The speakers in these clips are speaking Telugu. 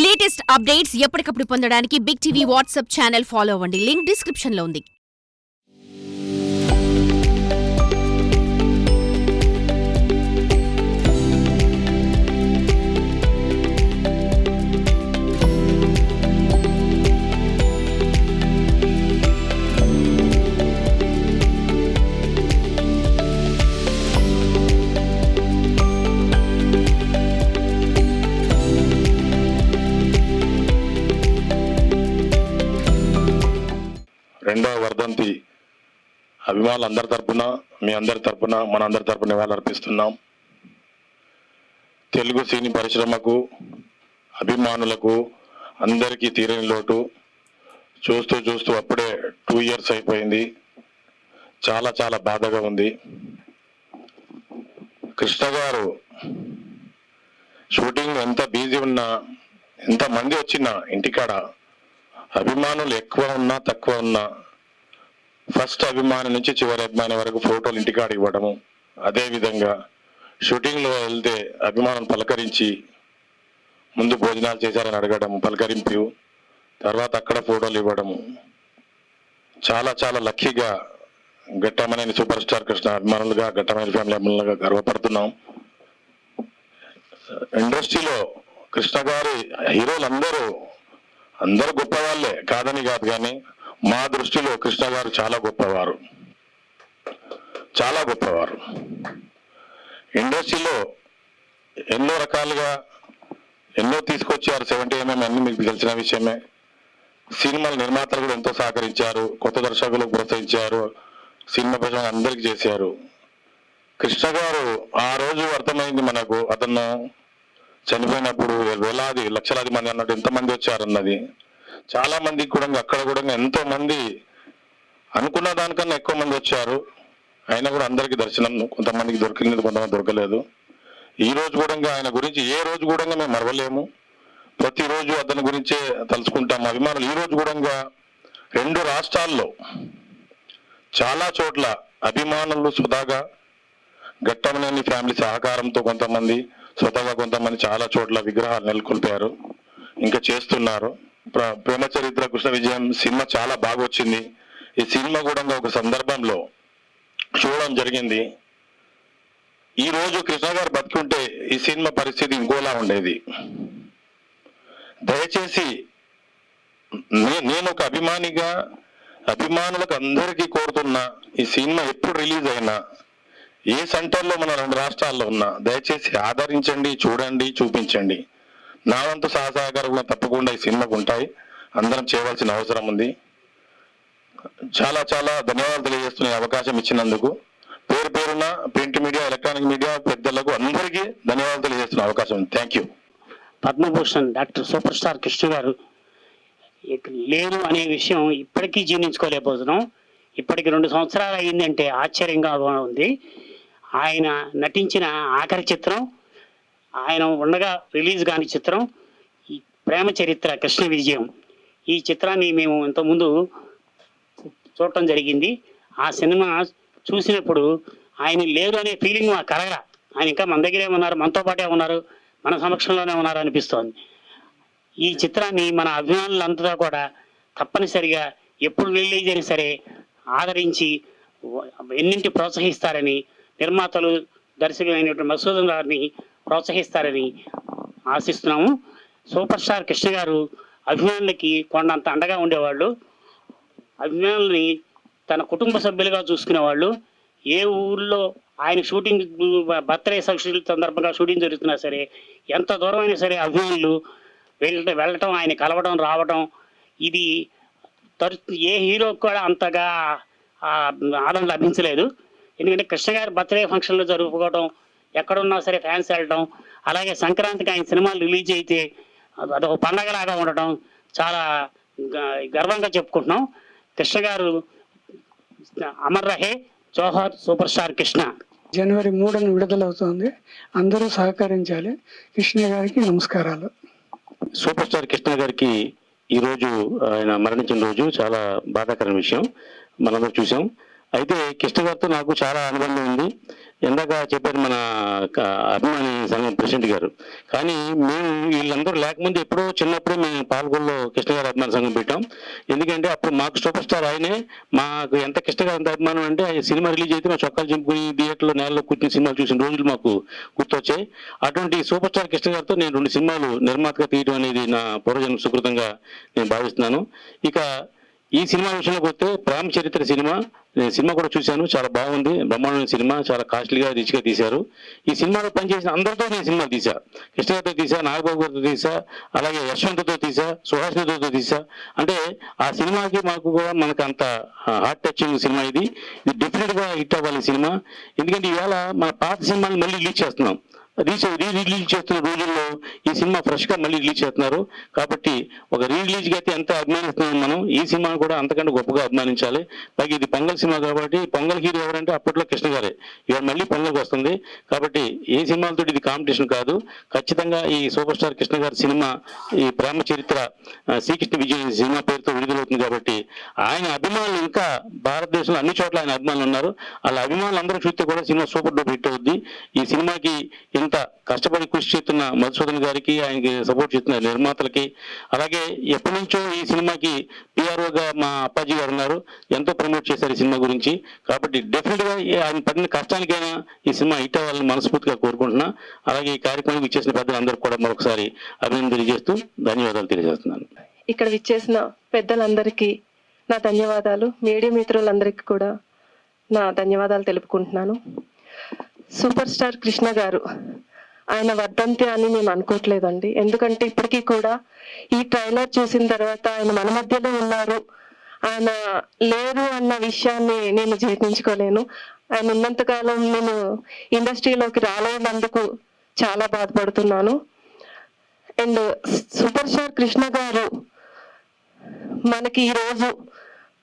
లేటెస్ట్ అప్డేట్స్ ఎప్పటికప్పుడు పొందడానికి big TV WhatsApp channel follow అవ్వండి. లింక్ డిస్క్రిప్షన్లో ఉంది. రెండవ వర్ధంతి అభిమానులందరి తరపున మీ అందరి తరపున మన అందరి తరపున నివాళులు అర్పిస్తున్నాం. తెలుగు సినీ పరిశ్రమకు అభిమానులకు అందరికీ తీరని లోటు. చూస్తూ చూస్తూ అప్పుడే 2 years అయిపోయింది. చాలా చాలా బాధగా ఉంది. కృష్ణ గారు షూటింగ్ ఎంత బిజీ ఉన్నా, ఎంతమంది వచ్చినా ఇంటికాడ అభిమానులు ఎక్కువ ఉన్నా తక్కువ ఉన్నా ఫస్ట్ అభిమాని నుంచి చివరి అభిమాని వరకు ఫోటోలు ఇంటికాడ ఇవ్వడము, అదేవిధంగా షూటింగ్లో వెళ్తే అభిమానులు పలకరించి ముందు భోజనాలు చేశారని అడగడము, పలకరింపు, తర్వాత అక్కడ ఫోటోలు ఇవ్వడము. చాలా చాలా లక్కీగా ఘట్టమనేని సూపర్ స్టార్ కృష్ణ అభిమానులుగా, ఘట్టమనేని ఫ్యామిలీ అభిమానులుగా గర్వపడుతున్నాం. ఇండస్ట్రీలో కృష్ణ గారి హీరోలు అందరూ గొప్పవాళ్ళే, కాదని కాదు, కానీ మా దృష్టిలో కృష్ణ గారు చాలా గొప్పవారు. ఇండస్ట్రీలో ఎన్నో రకాలుగా ఎన్నో తీసుకొచ్చారు. 70mm అన్ని మీకు తెలిసిన విషయమే. సినిమాల నిర్మాతలు కూడా ఎంతో సహకరించారు, కొత్త దర్శకులకు ప్రోత్సహించారు, సినిమా ప్రజలు అందరికీ చేశారు. కృష్ణ గారు ఆ రోజు అర్థమైంది మనకు, అతను చనిపోయినప్పుడు వేలాది లక్షలాది మంది అన్నట్టు ఎంతమంది వచ్చారన్నది. చాలా మందికి కూడా అక్కడ కూడా ఎంతో మంది అనుకున్న దానికన్నా ఎక్కువ మంది వచ్చారు. అయినా కూడా అందరికీ దర్శనం, కొంతమందికి దొరికింది, కొంతమంది దొరకలేదు. ఈ రోజు కూడా ఆయన గురించి ఏ రోజు కూడా మేము మరవలేము. ప్రతిరోజు అతని గురించే తలుచుకుంటాం అభిమానులు. ఈ రోజు కూడా 2 రాష్ట్రాల్లో చాలా చోట్ల అభిమానులు స్వతహాగా ఘట్టమనేని ఫ్యామిలీ సహకారంతో కొంతమంది, స్వతహాగా కొంతమంది చాలా చోట్ల విగ్రహాలు నెలకొల్పారు, ఇంకా చేస్తున్నారు. ప్రేమ చరిత్ర కృష్ణ విజయం సినిమా చాలా బాగా వచ్చింది. ఈ సినిమా కూడా ఒక సందర్భంలో చూడడం జరిగింది. ఈ రోజు కృష్ణ గారు బతికుంటే ఈ సినిమా పరిస్థితి ఇంకోలా ఉండేది. దయచేసి నేను ఒక అభిమానిగా అభిమానులకు అందరికీ కోరుతున్నా, ఈ సినిమా ఎప్పుడు రిలీజ్ అయినా ఏ సెంటర్లో మన 2 రాష్ట్రాల్లో ఉన్నా దయచేసి ఆదరించండి, చూడండి, చూపించండి. నా వంతు సహకారం తప్పకుండా ఈ సినిమాకు ఉంటాయి. అందరం చేయవలసిన అవసరం ఉంది. చాలా చాలా ధన్యవాదాలు తెలియజేస్తున్న అవకాశం ఇచ్చినందుకు. పేరు పేరున ప్రింట్ మీడియా, ఎలక్ట్రానిక్ మీడియా పెద్దలకు అందరికీ ధన్యవాదాలు తెలియజేస్తున్న అవకాశం ఉంది. Thank you. Padma Bhushan doctor super star Krishna గారు లేరు అనే విషయం ఇప్పటికీ జీర్ణించుకోలేకపోతున్నాం. ఇప్పటికి 2 సంవత్సరాలు అయిందంటే ఆశ్చర్యంగా ఉంది. ఆయన నటించిన ఆఖరి చిత్రం, ఆయన ఉండగా రిలీజ్ కాని చిత్రం ఈ ప్రేమ చరిత్ర కృష్ణ విజయం. ఈ చిత్రాన్ని మేము ఇంతకుముందు చూడటం జరిగింది. ఆ సినిమా చూసినప్పుడు ఆయన లేరు అనే ఫీలింగ్ మాకు కలగల. ఆయన ఇంకా మన దగ్గరే ఉన్నారు, మనతో పాటే ఉన్నారు, మన సమక్షంలోనే ఉన్నారు అనిపిస్తోంది. ఈ చిత్రాన్ని మన అభిమానులంతా కూడా తప్పనిసరిగా ఎప్పుడు రిలీజ్ అయినా సరే ఆదరించి ఎన్నింటి ప్రోత్సహిస్తారని, నిర్మాతలు దర్శకులైనటువంటి మసూదన్ గారిని ప్రోత్సహిస్తారని ఆశిస్తున్నాము. సూపర్ స్టార్ కృష్ణ గారు అభిమానులకి కొండంత అండగా ఉండేవాళ్ళు. అభిమానుల్ని తన కుటుంబ సభ్యులుగా చూసుకునేవాళ్ళు. ఏ ఊళ్ళో ఆయన షూటింగ్ బర్త్డే సందర్భంగా షూటింగ్ జరుగుతున్నా సరే, ఎంత దూరం అయినా సరే అభిమానులు వెళ్ళటం, ఆయన కలవడం, రావడం, ఇది ఏ హీరోకి కూడా అంతగా ఆదరణ లభించలేదు. ఎందుకంటే కృష్ణ గారి బర్త్డే ఫంక్షన్లు జరుపుకోవడం, ఎక్కడున్నా సరే ఫ్యాన్స్ వెళ్ళడం, అలాగే సంక్రాంతికి ఆయన సినిమాలు రిలీజ్ అయితే అదొక పండగలాగా ఉండటం చాలా గర్వంగా చెప్పుకుంటున్నాం. కృష్ణ గారు అమర్ రహే, జోహార్ సూపర్ స్టార్ కృష్ణ. జనవరి 3న విడుదలవుతోంది. అందరూ సహకరించాలి. కృష్ణ గారికి నమస్కారాలు. సూపర్ స్టార్ కృష్ణ గారికి ఈరోజు ఆయన మరణించిన రోజు చాలా బాధాకరమైన విషయం మనందరూ చూసాం. అయితే కృష్ణ గారితో నాకు చాలా అనుబంధం ఉంది. ఇందాక చెప్పారు మన అభిమాని సంఘం ప్రెసిడెంట్ గారు. కానీ మేము వీళ్ళందరూ లేకముందు ఎప్పుడో చిన్నప్పుడు మేము పాల్గొల్లో కృష్ణ గారి అభిమాన సంఘం పెట్టాం. ఎందుకంటే అప్పుడు మాకు సూపర్ స్టార్ ఆయనే. మాకు ఎంత కృష్ణ గారి అంత అభిమానం అంటే సినిమా రిలీజ్ అయితే మా చొక్కాలు చింపుకుని థియేటర్లో నేలలో కూర్చుని సినిమాలు చూసిన రోజులు మాకు గుర్తొచ్చాయి. అటువంటి సూపర్ స్టార్ కృష్ణ గారితో నేను 2 సినిమాలు నిర్మాతగా తీయడం అనేది నా పూర్వజన్మ సుకృతంగా నేను భావిస్తున్నాను. ఇక ఈ సినిమా విషయంలోకి వస్తే ప్రేమ చరిత్ర సినిమా, నేను సినిమా కూడా చూశాను, చాలా బాగుంది. బ్రహ్మాండమైన సినిమా, చాలా కాస్ట్లీగా రిచ్గా తీశారు. ఈ సినిమాలో పనిచేసిన అందరితో నేను సినిమాలు తీశా. కృష్ణ గారితో తీసా, నాగబాబు గారితో తీసా, అలాగే యశ్వంత్తో తీసా, సుహాసినితో తీసా. అంటే ఆ సినిమాకి మాకు కూడా మనకు అంత హార్ట్ టచింగ్ సినిమా ఇది డెఫినెట్గా హిట్ అవ్వాలి సినిమా. ఎందుకంటే ఇవాళ మన పాత సినిమాని మళ్ళీ రిలీజ్ చేస్తున్నాం. రిలీజ్ చేస్తున్న రోజుల్లో ఈ సినిమా ఫ్రెష్గా మళ్ళీ రిలీజ్ చేస్తున్నారు. కాబట్టి ఒక రిలీజ్కి అయితే ఎంత అభిమానిస్తున్నాం మనం, ఈ సినిమాను కూడా అంతకంటే గొప్పగా అభిమానించాలి. పైగా ఇది పొంగల్ సినిమా కాబట్టి పొంగల్ హీరో ఎవరంటే అప్పట్లో కృష్ణ గారే. ఇవాళ మళ్ళీ పొంగల్కి వస్తుంది కాబట్టి ఏ సినిమాలతో ఇది కాంపిటీషన్ కాదు. ఖచ్చితంగా ఈ సూపర్ స్టార్ కృష్ణ గారి సినిమా ఈ ప్రేమ చరిత్ర శ్రీకృష్ణ విజయ్ సినిమా పేరుతో విడుదలవుతుంది. కాబట్టి ఆయన అభిమానులు ఇంకా భారతదేశంలో అన్ని చోట్ల ఆయన అభిమానులు ఉన్నారు. వాళ్ళ అభిమానులు అందరూ చూస్తే కూడా సినిమా సూపర్ డూపర్ హిట్ అవుద్ది. ఈ సినిమాకి ఇంత కష్టపడి కృషి చేస్తున్న మధుసూదన్ గారికి, ఆయనకి సపోర్ట్ చేస్తున్న నిర్మాతలకి, అలాగే ఎప్పటి నుంచో ఈ సినిమాకి పిఆర్ఓగా మా అప్పాజీ గారు ఉన్నారు, ఎంతో ప్రమోట్ చేశారు ఈ సినిమా గురించి. కాబట్టి డెఫినెట్గా ఆయన పడిన కష్టానికైనా ఈ సినిమా హిట్ అవ్వాలని మనస్ఫూర్తిగా కోరుకుంటున్నా. అలాగే ఈ కార్యక్రమం ఇచ్చేసిన పెద్దలందరూ కూడా మరొకసారి అభినందన తెలియజేస్తూ ధన్యవాదాలు తెలియజేస్తున్నాను. ఇక్కడ విచ్చేసిన పెద్దలందరికీ నా ధన్యవాదాలు. మీడియా మిత్రులందరికీ కూడా నా ధన్యవాదాలు తెలుపుకుంటున్నాను. సూపర్ స్టార్ కృష్ణ గారు ఆయన వర్ధంతి అని మేము అనుకోవట్లేదండి. ఎందుకంటే ఇప్పటికీ కూడా ఈ ట్రైలర్ చూసిన తర్వాత ఆయన మన మధ్యలో ఉన్నారు, ఆయన లేరు అన్న విషయాన్ని నేను జీర్ణించుకోలేను. ఆయన ఉన్నంతకాలం నేను ఇండస్ట్రీలోకి రాలేనందుకు చాలా బాధపడుతున్నాను. అండ్ సూపర్ స్టార్ కృష్ణ గారు మనకి ఈరోజు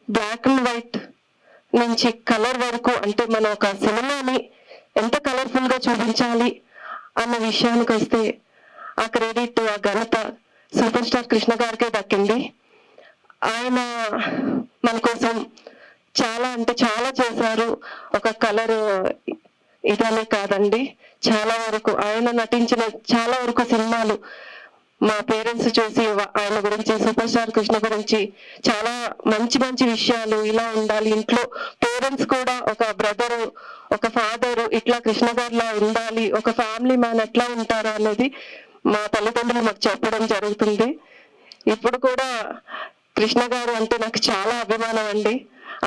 బ్లాక్ అండ్ వైట్ నుంచి కలర్ వరకు, అంటే మన ఒక సినిమాని ఎంత కలర్ఫుల్ గా చూపించాలి అన్న విషయానికి వస్తే ఆ క్రెడిట్, ఆ ఘనత సూపర్ స్టార్ కృష్ణ గారికే దక్కింది. ఆయన మన కోసం చాలా అంటే చాలా చేశారు. ఒక కలర్ ఇదనే కాదండి, చాలా వరకు ఆయన నటించిన చాలా వరకు సినిమాలు మా పేరెంట్స్ చూసి ఆయన గురించి, సూపర్ స్టార్ కృష్ణ గురించి చాలా మంచి మంచి విషయాలు, ఇలా ఉండాలి ఇంట్లో, పేరెంట్స్ కూడా ఒక బ్రదరు, ఒక ఫాదరు ఇట్లా కృష్ణ గారిలా ఉండాలి, ఒక ఫ్యామిలీ మ్యాన్ ఎట్లా ఉంటారు అనేది మా తల్లిదండ్రులు మాకు చెప్పడం జరుగుతుంది. ఇప్పుడు కూడా కృష్ణ గారు అంటే నాకు చాలా అభిమానం అండి.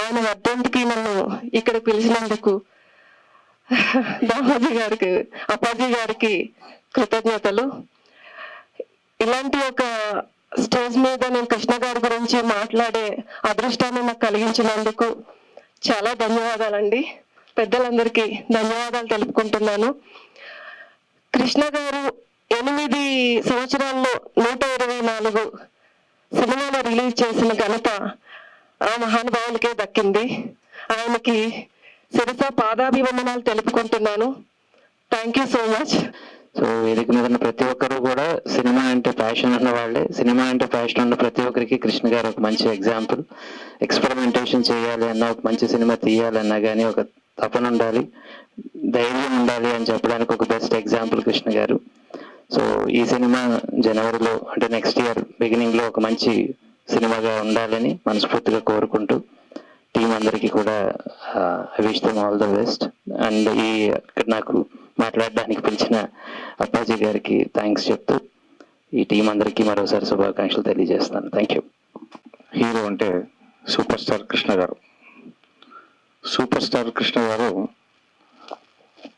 ఆయన వర్ధంతికి నన్ను ఇక్కడ పిలిచినందుకు దామోజీ గారికి, అప్పాజీ గారికి కృతజ్ఞతలు. ఇలాంటి ఒక స్టేజ్ మీద నేను కృష్ణ గారి గురించి మాట్లాడే అదృష్టాన్ని నాకు కలిగించినందుకు చాలా ధన్యవాదాలండి. పెద్దలందరికీ ధన్యవాదాలు తెలుపుకుంటున్నాను. కృష్ణ గారు 8 సంవత్సరాల్లో 124 సినిమాలు రిలీజ్ చేసిన ఘనత ఆ మహానుభావులకే దక్కింది. ఆయనకి శిరస పాదాభివందనాలు తెలుపుకుంటున్నాను. Thank you so much. So వేదిక మీద ఉన్న ప్రతి ఒక్కరు కూడా సినిమా అంటే ప్యాషన్ ఉన్న వాళ్ళే. సినిమా అంటే ప్యాషన్ ఉన్న ప్రతి ఒక్కరికి కృష్ణ గారు ఒక మంచి ఎగ్జాంపుల్. ఎక్స్పెరిమెంటేషన్ చేయాలి అన్నా, ఒక మంచి సినిమా తీయాలన్నా కానీ ఒక తపన ఉండాలి, ధైర్యం ఉండాలి అని చెప్పడానికి ఒక బెస్ట్ ఎగ్జాంపుల్ కృష్ణ గారు. సో ఈ సినిమా జనవరిలో అంటే నెక్స్ట్ ఇయర్ బిగినింగ్ లో ఒక మంచి సినిమాగా ఉండాలని మనస్ఫూర్తిగా కోరుకుంటూ టీం అందరికీ కూడా wish them all the best. And ఇక్కడ నాకు మాట్లాడడానికి పిలిచిన అప్పాజీ గారికి థ్యాంక్స్ చెప్తూ ఈ టీం అందరికీ మరోసారి శుభాకాంక్షలు తెలియజేస్తాను. Thank you. హీరో అంటే సూపర్ స్టార్ కృష్ణ గారు. సూపర్ స్టార్ కృష్ణ గారు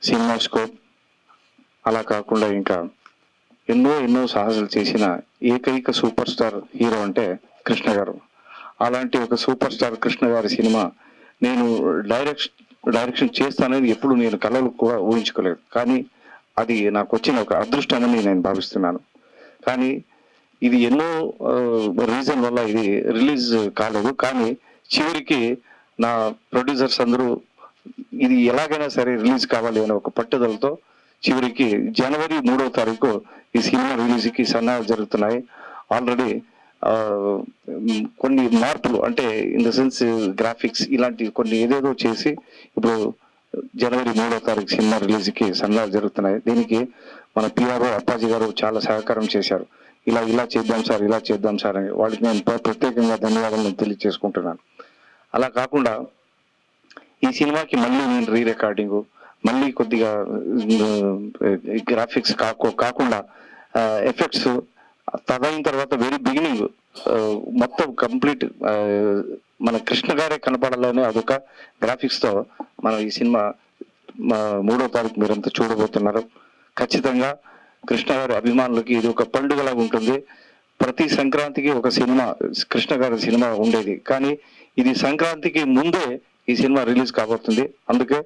సినిమా స్కోప్ అలా కాకుండా ఇంకా ఎన్నో సాహసాలు చేసిన ఏకైక సూపర్ స్టార్ హీరో అంటే కృష్ణ గారు. అలాంటి ఒక సూపర్ స్టార్ కృష్ణ గారి సినిమా నేను డైరెక్షన్ చేస్తానని ఎప్పుడు నేను కళలు కూడా ఊహించుకోలేదు. కానీ అది నాకు వచ్చిన ఒక అదృష్టమని నేను భావిస్తున్నాను. కానీ ఇది ఎన్నో రీజన్ వల్ల ఇది రిలీజ్ కాలేదు. కానీ చివరికి నా ప్రొడ్యూసర్స్ అందరూ ఇది ఎలాగైనా సరే రిలీజ్ కావాలి అనే ఒక పట్టుదలతో చివరికి జనవరి 3వ తారీఖు ఈ సినిమా రిలీజ్కి సన్నాహాలు జరుగుతున్నాయి. ఆల్రెడీ కొన్ని మార్పులు అంటే ఇన్ ద సెన్స్ గ్రాఫిక్స్ ఇలాంటి కొన్ని ఏదేదో చేసి ఇప్పుడు జనవరి 3వ తారీఖు సినిమా రిలీజ్కి సన్నాహాలు జరుగుతున్నాయి. దీనికి మన పిఆర్ఓ అప్పాజీ గారు చాలా సహకారం చేశారు. ఇలా చేద్దాం సార్, ఇలా చేద్దాం సార్ అని వాళ్ళకి నేను ప్రత్యేకంగా ధన్యవాదాలు తెలియజేసుకుంటున్నాను. అలా కాకుండా ఈ సినిమాకి మళ్ళీ నేను రికార్డింగ్ మళ్ళీ కొద్దిగా గ్రాఫిక్స్ కాకుండా ఎఫెక్ట్స్ తదైన తర్వాత వెరీ బిగినింగ్ మొత్తం కంప్లీట్ మన కృష్ణ గారే కనపడాలని అదొక గ్రాఫిక్స్తో మనం ఈ సినిమా 3వ తారీఖు మీరంతా చూడబోతున్నారు. ఖచ్చితంగా కృష్ణ గారి అభిమానులకి ఇది ఒక పండుగలాగా ఉంటుంది. ప్రతి సంక్రాంతికి ఒక సినిమా కృష్ణ గారి సినిమా ఉండేది, కానీ ఇది సంక్రాంతికి ముందే ఈ సినిమా రిలీజ్ కాబోతుంది. అందుకే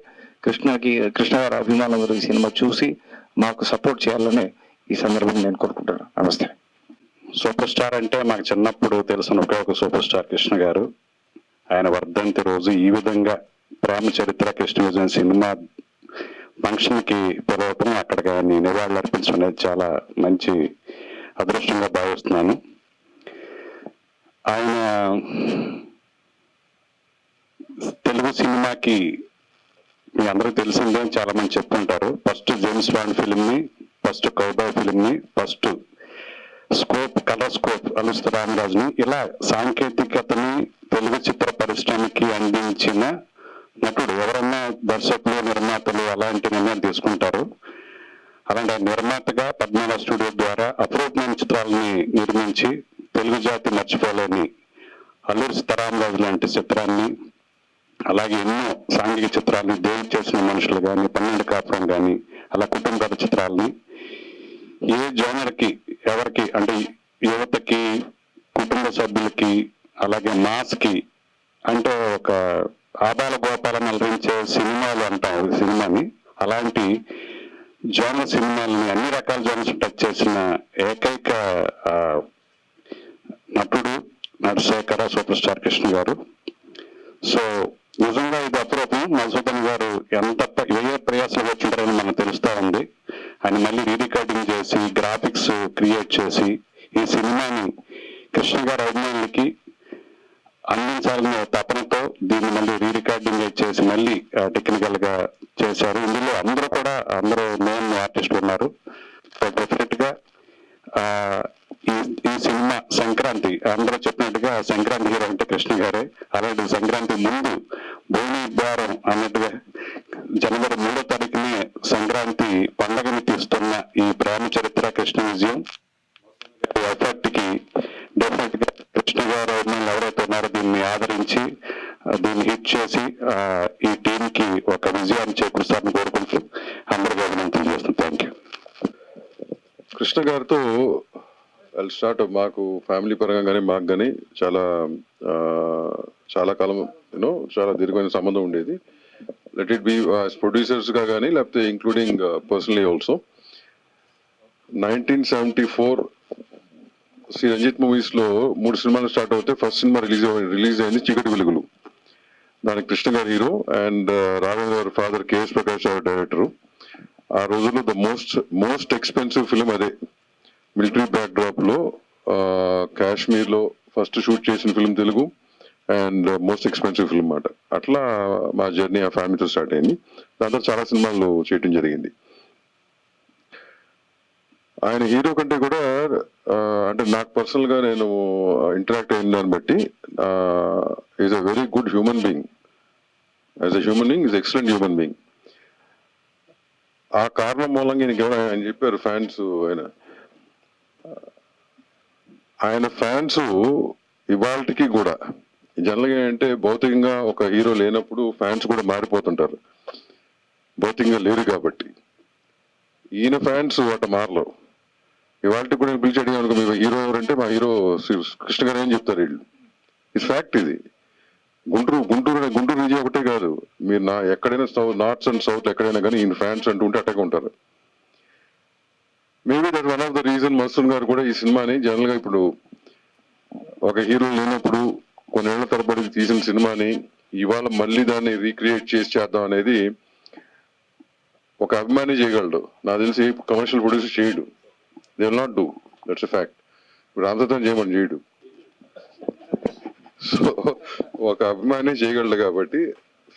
కృష్ణ గారి అభిమానులందరూ ఈ సినిమా చూసి మాకు సపోర్ట్ చేయాలని ఈ సందర్భంగా నేను కోరుకుంటున్నాను. నమస్తే. సూపర్ స్టార్ అంటే మాకు చిన్నప్పుడు తెలిసిన ఒక సూపర్ స్టార్ కృష్ణ గారు. ఆయన వర్ధంతి రోజు ఈ విధంగా ప్రేమ చరిత్ర కృష్ణ విజయం సినిమా ఫంక్షన్కి పిలవటం, అక్కడికి ఆయన నివాళులు అర్పించడం అనేది చాలా మంచి అదృష్టంగా భావిస్తున్నాను. ఆయన తెలుగు సినిమాకి మీ అందరికీ తెలిసిందే, చాలా మంది చెప్తుంటారు. ఫస్ట్ జేమ్స్ బాండ్ ఫిలింని, ఫస్ట్ కౌబాయ్ ఫిలింని, ఫస్ట్ కలర్ స్కోప్ అలుస్త రామరాజుని, ఇలా సాంకేతికతని తెలుగు చిత్ర పరిశ్రమకి అందించిన నటుడు. ఎవరన్నా దర్శకులు, నిర్మాతలు అలాంటి నిర్ణయాలు తీసుకుంటారు. అలాంటి నిర్మాతగా పద్మనాభ స్టూడియో ద్వారా అపూర్వమైన చిత్రాలని నిర్మించి తెలుగు జాతి మర్చిపోలేని అల్లూరి సీతారామరాజు లాంటి చిత్రాన్ని, అలాగే ఎన్నో సాంఘిక చిత్రాలని, దేవుడు చేసిన మనుషులు కానీ, 12 కాపురం కానీ, అలా కుటుంబ కథ చిత్రాలని ఏ జోనర్కి ఎవరికి అంటే యువతకి, కుటుంబ సభ్యులకి, అలాగే మాస్కి అంటే ఒక ఆబాల గోపాలను అలరించే సినిమాలు అంటాం సినిమాని. అలాంటి జోనర్ సినిమాలని అన్ని రకాల జోనర్స్ టచ్ చేసిన ఏకైక నటుడు నటశేఖర సూపర్ స్టార్ కృష్ణ గారు. సో నిజంగా ఇది అపూర్వం. మధుసూదన్ గారు ఎంత ఏ ప్రయాసం వచ్చింటారని మనకు తెలుస్తా ఉంది. ఆయన మళ్ళీ రీరికార్డింగ్ చేసి గ్రాఫిక్స్ క్రియేట్ చేసి ఈ సినిమాని కృష్ణ గారి అభిమానులకి అందించాలనే తపనతో దీన్ని మళ్ళీ రీరికార్డింగ్ చేసి మళ్ళీ టెక్నికల్ గా చేశారు. ఇందులో అందరూ మెయిన్ ఆర్టిస్ట్ ఉన్నారు. డెఫినెట్ గా ఈ సినిమా సంక్రాంతి అందరూ చెప్పినట్టుగా సంక్రాంతి హీరో అంటే కృష్ణ గారే. అలాంటి సంక్రాంతి ముందు భూమి ద్వారం అన్నట్టుగా జనవరి 3వ తారీఖునే సంక్రాంతి పండుగని తీస్తున్న ఈ ప్రేమ చరిత్ర కృష్ణ విజయం ఎఫర్ట్ కి డెఫినెట్ గా కృష్ణ గారు ఎవరైతే ఉన్నారో దీన్ని ఆదరించి దీన్ని హిట్ చేసి ఈ టీం కి ఒక విజయాన్ని చేకూరుస్తారని కోరుకుంటూ అందరికీ అభినందనలు చేస్తాను. Thank you. కృష్ణ గారితో స్టార్ట్ మాకు ఫ్యామిలీ పరంగా కానీ మాకు కానీ చాలా కాలం చాలా దీర్ఘమైన సంబంధం ఉండేది. లెట్ ఇట్ బి ప్రొడ్యూసర్స్ గా కానీ లేకపోతే including personally also. 1974 Sri Ranjith movies లో 3 సినిమాలు స్టార్ట్ అవుతే ఫస్ట్ సినిమా రిలీజ్ అయింది చీకటి వెలుగులు. దానికి కృష్ణ గారు హీరో అండ్ రాఘవేంద్ర గారి ఫాదర్ కేఎస్ ప్రకాష్ గారు డైరెక్టర్. ఆ రోజుల్లో ద మోస్ట్ ఎక్స్పెన్సివ్ ఫిలిం అదే. మిలిటరీ బ్యాక్ డ్రాప్ లో కాశ్మీర్ లో ఫస్ట్ షూట్ చేసిన film Telugu and most expensive film అన్నమాట. అట్లా మా జర్నీ ఆ ఫ్యామిలీతో స్టార్ట్ అయింది. దాంతో చాలా సినిమాలు చేయటం జరిగింది. ఆయన హీరో కంటే కూడా అంటే నాకు పర్సనల్ గా నేను ఇంటరాక్ట్ అయిన దాన్ని బట్టి is a very good human being. As a human being is excellent human being. ఆ కారణం మూలంగా ఆయన చెప్పారు ఫ్యాన్స్ ఆయన ఫ్యాన్స్ ఇవాళకి కూడా జనరల్గా అంటే భౌతికంగా ఒక హీరో లేనప్పుడు ఫ్యాన్స్ కూడా మారిపోతుంటారు, భౌతికంగా లేరు కాబట్టి. ఈయన ఫ్యాన్స్ అట మారలో. ఇవాళకి కూడా నేను పిలిచి అడిగాను మీ హీరో ఎవరంటే మా హీరో కృష్ణ గారు ఏం చెప్తారు వీళ్ళు. ఇట్స్ ఫ్యాక్ట్ ఇది. గుంటూరు రీజియన్ ఒకటే కాదు, మీరు ఎక్కడైనా నార్త్ అండ్ సౌత్ ఎక్కడైనా కానీ ఈయన ఫ్యాన్స్ అంటూ ఉంటే అట్టగా ఉంటారు. Maybe that one of the reason Madhusudan గారు కూడా ఈ సినిమాని జనరల్ గా ఇప్పుడు ఒక హీరో లేనప్పుడు కొన్నేళ్ల తరబడి తీసిన సినిమాని ఇవాళ మళ్ళీ దాన్ని రీక్రియేట్ చేద్దాం అనేది ఒక అభిమాని చేయగలడు. నాకు తెలిసి కమర్షియల్ ప్రొడ్యూసర్ చేయడు. They will not do. That's a fact. ఇప్పుడు రామచంద్రన్ చేయమని చేయడు. సో ఒక అభిమాని చేయగలడు కాబట్టి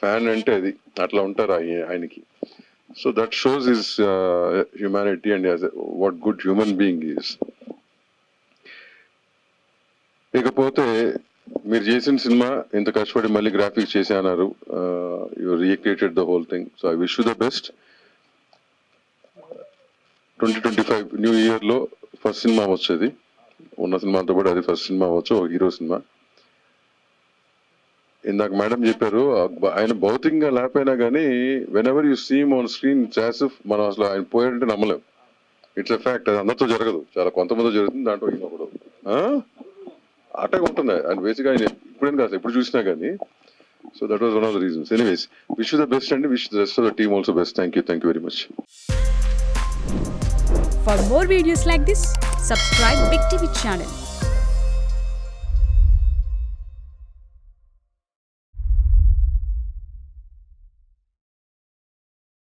ఫ్యాన్ అంటే అది అట్లా ఉంటారు ఆయనకి. So that shows his humanity and what good human being is. ఇకపోతే మీరు చేసిన సినిమా ఇంత కష్టపడి మళ్ళీ గ్రాఫిక్స్ చేసి అన్నారు, you recreated the whole thing. So I wish you the best. 2025 new year లో ఫస్ట్ సినిమా వచ్చేది, ఉన్న సినిమాతో పాటు అది ఫస్ట్ సినిమా అవ్వచ్చు, హీరో సినిమా. ఇందాక మేడం చెప్పారు ఆయన భౌతికంగా లేకపోయినా కానీ whenever you seem on screen చాసిఫ్ మనం అసలు ఆయన పోయాడంటే నమ్మలేం. It's a fact. అది అందరితో జరగదు, చాలా కొంతమంది జరుగుతుంది, దాంట్లో ఈయన కూడా అటాక్ ఉంటుంది. ఆయన బేసిక్గా ఆయన ఇప్పుడేం కాదు ఎప్పుడు చూసినా కానీ. So that was one of the reasons. Anyways wish you the best అండి. Wish the rest of the team also best. Thank you very much. For more videos like this, subscribe Big TV channel.